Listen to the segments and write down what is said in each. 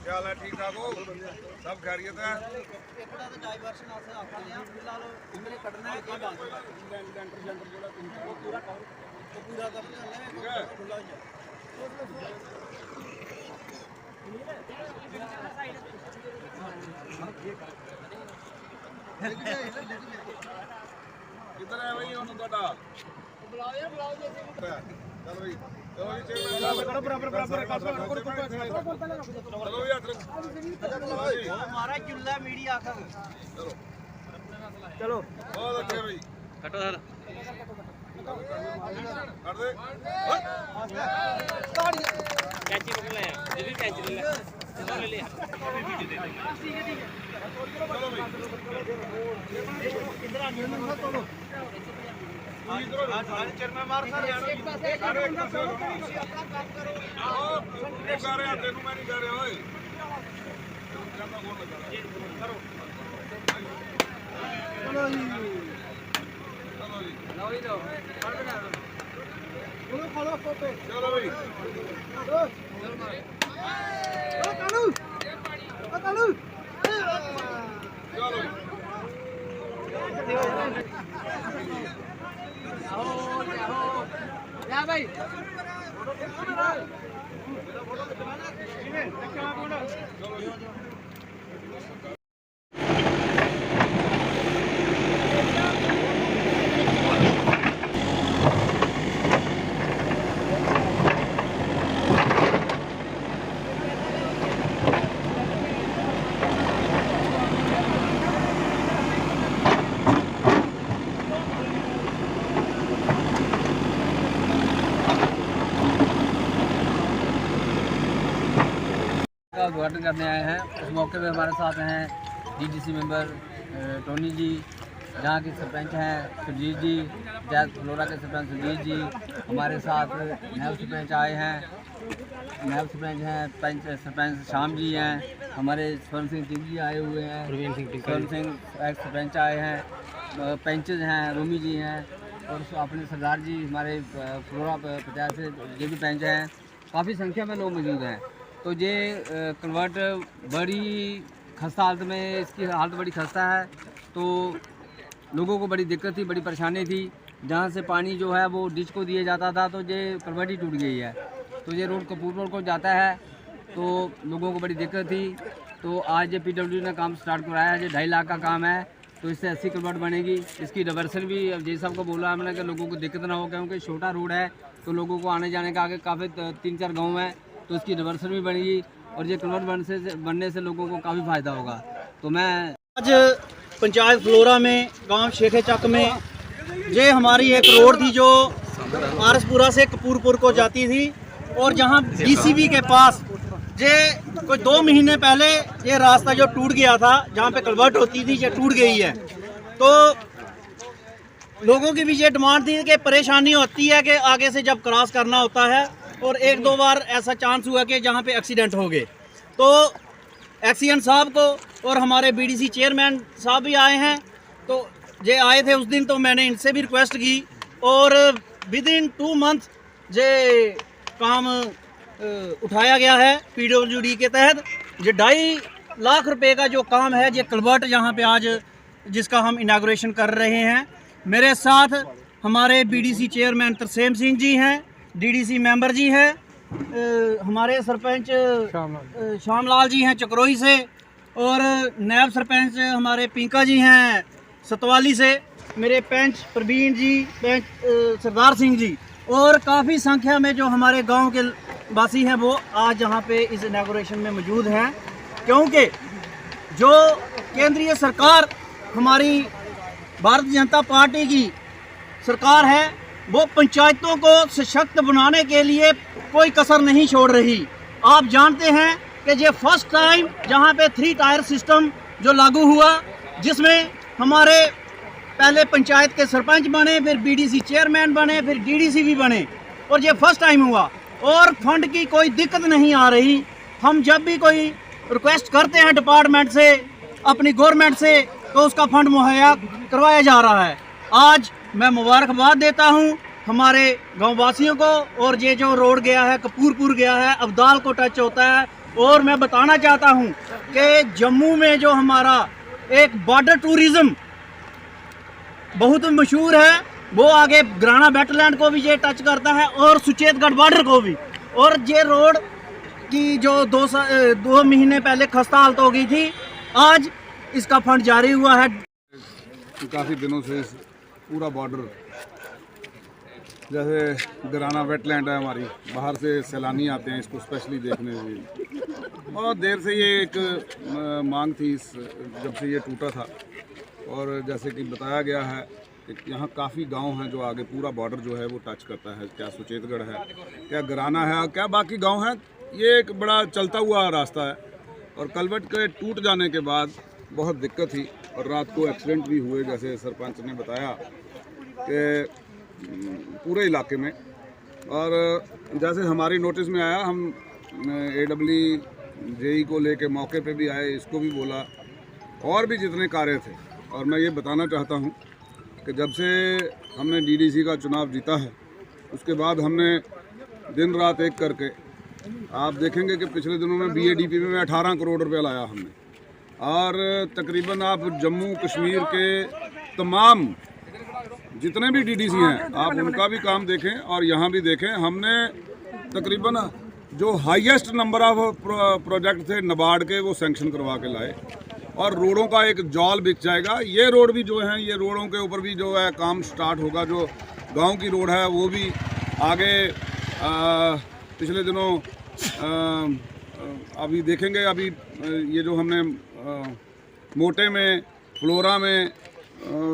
क्या हाल है? ठीक ठाक हो? सब खैरियत है? डाइवर्शन फिलहाल इधर कटना है पूरा किधर है भाई उन्होंने ਤੁਹਾਡਾ बुलाओ यार बुलाओ जैसे चलो भाई चलो यार हमारा चुल्ला मीडिया का चलो चलो बहुत अच्छे भाई कटो सर कर दे कैंची पकड़ ले ये भी कैंची ले ले ले वीडियो दे दे चलो भाई इधर आने ना तोड़ो आज चरना मार सर यार एक सारे हाथे ਨੂੰ मैं नहीं कर रहा ओए ज्यादा बोल लगा करो चलो जी चलो जी लो ही लो कर बना बोलो खोलो फोटो चलो भाई ओ कालू चलो या भाई का उद्घाटन करने आए हैं। इस मौके पे हमारे साथ हैं डीडीसी मेंबर टोनी जी, जहाँ के सरपंच हैं सुरजीत जी, जैत फ्लोरा के सरपंच सुरजीत जी, हमारे साथ नायब सरपंच आए हैं, नायब सरपंच हैं सरपंच श्याम जी हैं, हमारे स्वर्ण सिंह जी आए हुए हैं, स्वर्ण सिंह एक्स सरपंच आए हैं, पंचज हैं रोमी जी हैं और अपने सरदार जी हमारे फ्लोरा पंचायत से ये भी पंच हैं। काफ़ी संख्या में लोग मौजूद हैं। तो ये कन्वर्ट बड़ी खस्ता हालत में, इसकी हालत बड़ी खस्ता है, तो लोगों को बड़ी दिक्कत थी, बड़ी परेशानी थी। जहाँ से पानी जो है वो डिच को दिया जाता था, तो ये कन्वर्ट ही टूट गई है। तो ये रोड कपूर रोड को जाता है, तो लोगों को बड़ी दिक्कत थी। तो आज ये PWD ने काम स्टार्ट कराया है। ये 2.5 लाख का काम है, तो इससे 80 कन्वर्ट बनेगी। इसकी डाइवर्सन भी जय साहब को बोला हमने कि लोगों को दिक्कत ना हो, क्योंकि छोटा रोड है, तो लोगों को आने जाने का आगे काफ़ी 3-4 गाँव हैं, तो इसकी डाइवर्सन भी बनेगी और ये कन्वर्ट बनने से लोगों को काफ़ी फ़ायदा होगा। तो मैं आज पंचायत फ्लोरा में गांव शेखे चक में ये हमारी एक रोड थी जो आरसपुरा से कपूरपुर को जाती थी, और जहां DCB के पास ये कोई 2 महीने पहले ये रास्ता जो टूट गया था, जहां पे कलवर्ट होती थी, ये टूट गई है। तो लोगों की भी ये डिमांड थी कि परेशानी होती है कि आगे से जब क्रॉस करना होता है, और 1-2 बार ऐसा चांस हुआ कि जहाँ पे एक्सीडेंट हो गए। तो एक्सीडेंट साहब को और हमारे BDC चेयरमैन साहब भी आए हैं, तो ये आए थे उस दिन, तो मैंने इनसे भी रिक्वेस्ट की, और विदिन 2 मंथ ये काम उठाया गया है PWD के तहत। ये 2.5 लाख रुपए का जो काम है, ये कलवर्ट यहाँ पे आज जिसका हम इनाग्रेशन कर रहे हैं। मेरे साथ हमारे BDC चेयरमैन तरसेम सिंह जी हैं, DDC मेंबर जी हैं, हमारे सरपंच श्यामलाल जी हैं चक्रोही से, और नायब सरपंच हमारे पिंका जी हैं सतवाली से, मेरे पंच प्रवीण जी, पंच सरदार सिंह जी, और काफ़ी संख्या में जो हमारे गांव के वासी हैं वो आज यहाँ पे इस इनागोरेशन में मौजूद हैं। क्योंकि जो केंद्रीय सरकार हमारी भारतीय जनता पार्टी की सरकार है, वो पंचायतों को सशक्त बनाने के लिए कोई कसर नहीं छोड़ रही। आप जानते हैं कि ये फर्स्ट टाइम जहाँ पे 3 टायर सिस्टम जो लागू हुआ, जिसमें हमारे पहले पंचायत के सरपंच बने, फिर बीडीसी चेयरमैन बने, फिर डीडीसी भी बने, और ये फर्स्ट टाइम हुआ और फंड की कोई दिक्कत नहीं आ रही। हम जब भी कोई रिक्वेस्ट करते हैं डिपार्टमेंट से, अपनी गवर्नमेंट से, तो उसका फंड मुहैया करवाया जा रहा है। आज मैं मुबारकबाद देता हूँ हमारे गाँव वासियों को, और ये जो रोड गया है कपूरपुर गया है, अब्दाल को टच होता है। और मैं बताना चाहता हूँ कि जम्मू में जो हमारा एक बॉर्डर टूरिज़्म बहुत मशहूर है, वो आगे ग्राना वेटलैंड को भी ये टच करता है और सुचेतगढ़ बॉर्डर को भी। और ये रोड की जो 2 महीने पहले खस्ता हालत हो गई थी, आज इसका फंड जारी हुआ है। काफ़ी दिनों से इस पूरा बॉर्डर, जैसे ग्राना वेटलैंड है हमारी, बाहर से सैलानी आते हैं इसको स्पेशली देखने के लिए। बहुत देर से ये एक मांग थी जब से ये टूटा था। और जैसे कि बताया गया है कि यहाँ काफ़ी गांव हैं जो आगे पूरा बॉर्डर जो है वो टच करता है, क्या सुचेतगढ़ है, क्या ग्राना है, क्या बाकी गांव हैं। ये एक बड़ा चलता हुआ रास्ता है और कलवट के टूट जाने के बाद बहुत दिक्कत थी और रात को एक्सीडेंट भी हुए, जैसे सरपंच ने बताया कि पूरे इलाके में। और जैसे हमारी नोटिस में आया, हम AEE को लेके मौके पे भी आए, इसको भी बोला, और भी जितने कार्य थे। और मैं ये बताना चाहता हूँ कि जब से हमने DDC का चुनाव जीता है, उसके बाद हमने दिन रात एक करके, आप देखेंगे कि पिछले दिनों में BADP में 18 करोड़ रुपया लाया हमने। और तकरीबन आप जम्मू कश्मीर के तमाम जितने भी DDC हैं, आप उनका भी काम देखें और यहाँ भी देखें। हमने तकरीबन जो हाईएस्ट नंबर ऑफ प्रोजेक्ट थे नाबार्ड के, वो सैंक्शन करवा के लाए और रोडों का एक जाल बिछ जाएगा। ये रोड भी जो है, ये रोडों के ऊपर भी जो है काम स्टार्ट होगा। जो गांव की रोड है वो भी आगे पिछले दिनों अभी देखेंगे। अभी ये जो हमने मोटे में, फ्लोरा में,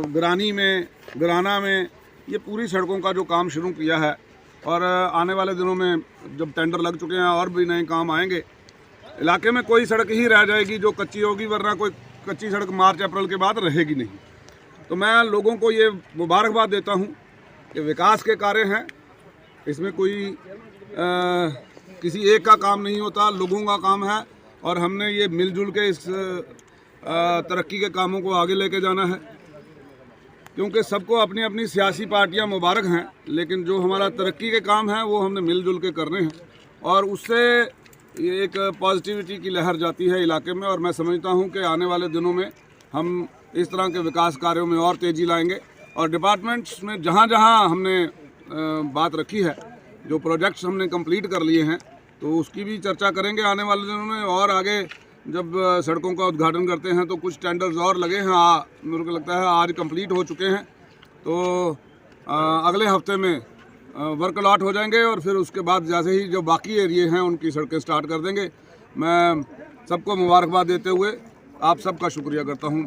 ग्रानी में, ग्राना में, ये पूरी सड़कों का जो काम शुरू किया है। और आने वाले दिनों में जब टेंडर लग चुके हैं और भी नए काम आएंगे। इलाके में कोई सड़क ही रह जाएगी जो कच्ची होगी, वरना कोई कच्ची सड़क मार्च अप्रैल के बाद रहेगी नहीं। तो मैं लोगों को ये मुबारकबाद देता हूँ कि विकास के कार्य हैं, इसमें कोई किसी एक का काम नहीं होता, लोगों का काम है। और हमने ये मिलजुल के इस तरक्की के कामों को आगे लेके जाना है, क्योंकि सबको अपनी अपनी सियासी पार्टियां मुबारक हैं, लेकिन जो हमारा तरक्की के काम हैं वो हमने मिलजुल के करने हैं। और उससे ये एक पॉजिटिविटी की लहर जाती है इलाके में। और मैं समझता हूं कि आने वाले दिनों में हम इस तरह के विकास कार्यों में और तेज़ी लाएंगे। और डिपार्टमेंट्स में जहां जहां हमने बात रखी है, जो प्रोजेक्ट्स हमने कंप्लीट कर लिए हैं, तो उसकी भी चर्चा करेंगे आने वाले दिनों में। और आगे जब सड़कों का उद्घाटन करते हैं तो कुछ टेंडर्स और लगे हैं, मेरे को लगता है आज कंप्लीट हो चुके हैं। तो अगले हफ्ते में वर्क अलॉट हो जाएंगे और फिर उसके बाद जैसे ही जो बाकी एरिए हैं उनकी सड़कें स्टार्ट कर देंगे। मैं सबको मुबारकबाद देते हुए आप सबका शुक्रिया करता हूँ।